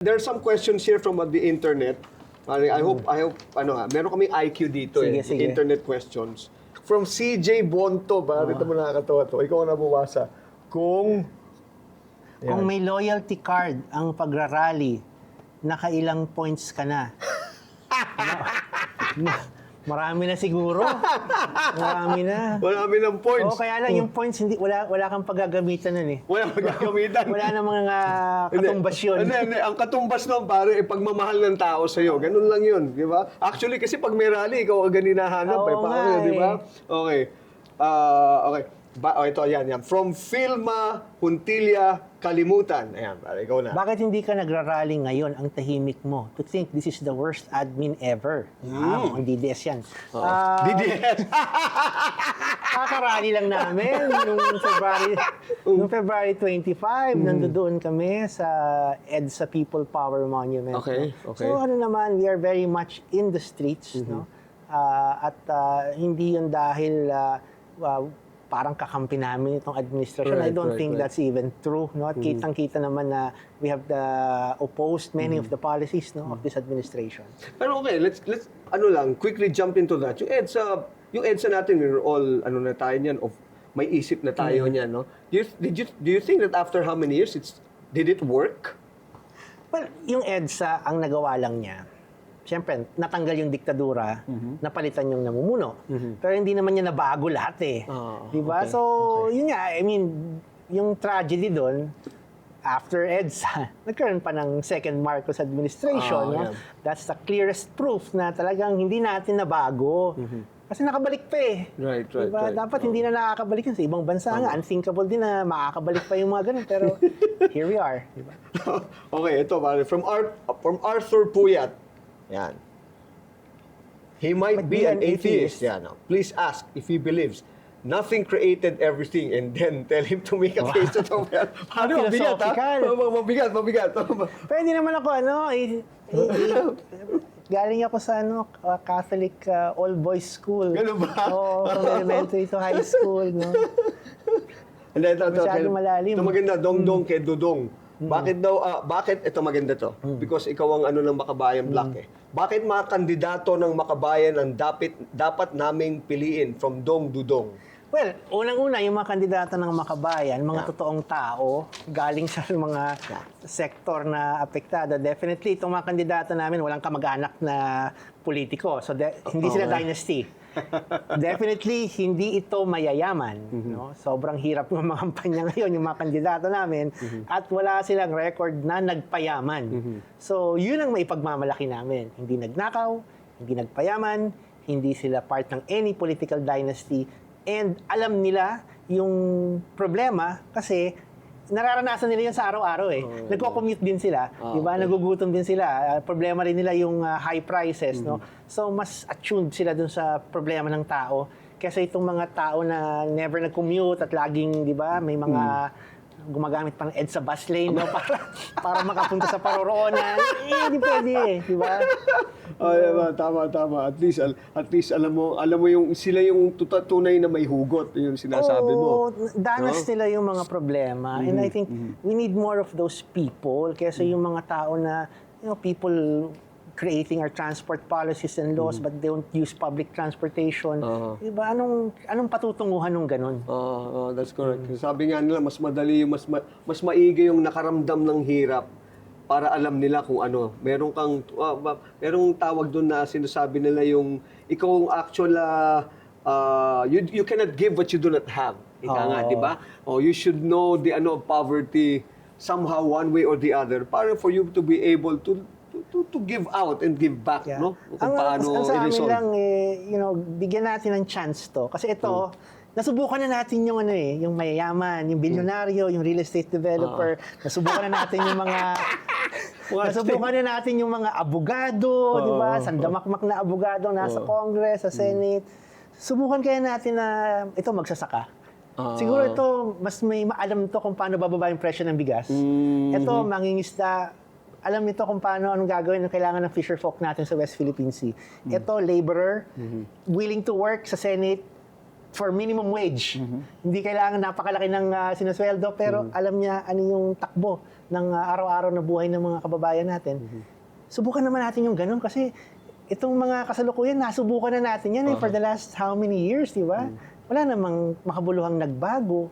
There are some questions here from the internet. I hope, meron kaming IQ dito Sige. internet questions. From CJ Bonto, ito mo nakakatawa to. Ikaw ang nabubasa. Kung may loyalty card ang pagrarally, nakailang points ka na? Marami na siguro. Marami na. Marami ng points. Oo, kaya lang yung points, wala kang paggagamitan nun eh. Wala magagamitan. Wala na mga katumbas yun. Hindi. Ang katumbas nun, pare, pagmamahal ng tao sa'yo. Ganun lang yun, di ba? Actually, kasi pag may rally, ikaw ang ganinahanap. Oo nga di ba? eh. Okay. Okay. Ito, yan. From Filma Huntilla Kalimutan. Ayan, pare, ikaw na. Bakit hindi ka nagrarally ngayon ang tahimik mo? To think this is the worst admin ever. Ang DDS yan. DDS. Kakarally lang namin nung February 25, nandoon kami sa EDSA People Power Monument. Okay. So naman, we are very much in the streets, no? Hindi yun dahil parang kakampi namin itong administration. I don't think that's even true, no? At kitang-kita naman na we have opposed many of the policies, no, of this administration. Pero okay, let's quickly jump into that. Yung EDSA natin, we're all na tayo niyan, may isip na tayo niyan, no? Do you think that after how many years did it work? Well, yung EDSA ang nagawa lang niya. Siyempre, natanggal yung diktadura, napalitan yung namumuno. Pero hindi naman niya nabago lahat eh. Di ba? Okay. So, yun nga, I mean, yung tragedy doon, after EDSA, nagkaroon pa ng second Marcos administration. No? Yeah. That's the clearest proof na talagang hindi natin nabago. Kasi nakabalik pa eh. Right. Diba? Dapat hindi na nakakabalik yun sa ibang bansa nga. Unthinkable din na makakabalik pa yung mga ganun. Pero here we are. Diba? Okay, ito pare. From Arthur Puyat. Yan. He might be an atheist. Yan. Please ask if he believes nothing created everything and then tell him to make a case to the world. Ano, mabigat ha? Mabigat. Pwede naman ako, galing ako sa Catholic all-boys school. Ganun ba? Oo, from elementary to high school. No? Masyado malalim. Ito maganda, dong kay Dudong. Bakit ito maganda to? Because ikaw ang ng Makabayan Black eh. Bakit mga kandidato ng Makabayan ang dapat naming piliin from Dong Dudong? Well, unang-una, yung mga kandidato ng Makabayan, mga totoong tao, galing sa mga sektor na apektado. Definitely, itong mga kandidato namin, walang kamag-anak na politiko. So, hindi sila dynasty. Definitely, hindi ito mayayaman. No? Sobrang hirap ng mga kampanya ngayon, yung mga kandidato namin, at wala silang record na nagpayaman. So, yun ang maipagmamalaki namin. Hindi nagnakaw, hindi nagpayaman, hindi sila part ng any political dynasty, and alam nila yung problema kasi nararanasan nila yun sa araw-araw eh. Nagko-commute din sila, di ba? Nagugutom din sila. Problema rin nila yung high prices, no? So mas attuned sila dun sa problema ng tao kaysa itong mga tao na never nag-commute at laging, di ba, may mga gumagamit pa ng EDSA bus lane, no? para makapunta sa paroroonan. Hindi pwede eh, di ba? Tama. At least alam mo yung sila yung tunay na may hugot yung sinasabi mo. Danas nila yung mga problema. And I think we need more of those people kaysa yung mga tao na, people creating our transport policies and laws but they don't use public transportation. Diba? Anong patutunguhan ng ganun? That's correct. Sabi nga nila, mas madali yung mas maigi yung nakaramdam ng hirap para alam nila kung ano. Merong tawag doon na sinasabi nila yung ikaw ang actual you cannot give what you do not have. Ika nga, di ba? You should know the poverty somehow one way or the other para for you to be able to give out and give back, no? Kung paano sa amin i-resolve. lang, bigyan natin ng chance to. Kasi ito, nasubukan na natin yung yung mayayaman, yung bilyonaryo, yung real estate developer. Nasubukan na natin yung mga abogado, di ba? Sandamakmak na abogado nasa Congress, sa Senate. Subukan kaya natin na ito magsasaka. Siguro ito, mas may maalam to kung paano bababa yung presyo ng bigas. Ito, mangingisda, alam nito kung paano, anong gagawin ng kailangan ng fisher folk natin sa West Philippine Sea. Ito, laborer, willing to work sa Senate for minimum wage. Hindi kailangan napakalaki ng sinusweldo, pero alam niya ano yung takbo ng araw-araw na buhay ng mga kababayan natin. Subukan naman natin yung ganun kasi itong mga kasalukuyan, nasubukan na natin yan for the last how many years, di ba? Wala namang makabuluhang nagbago.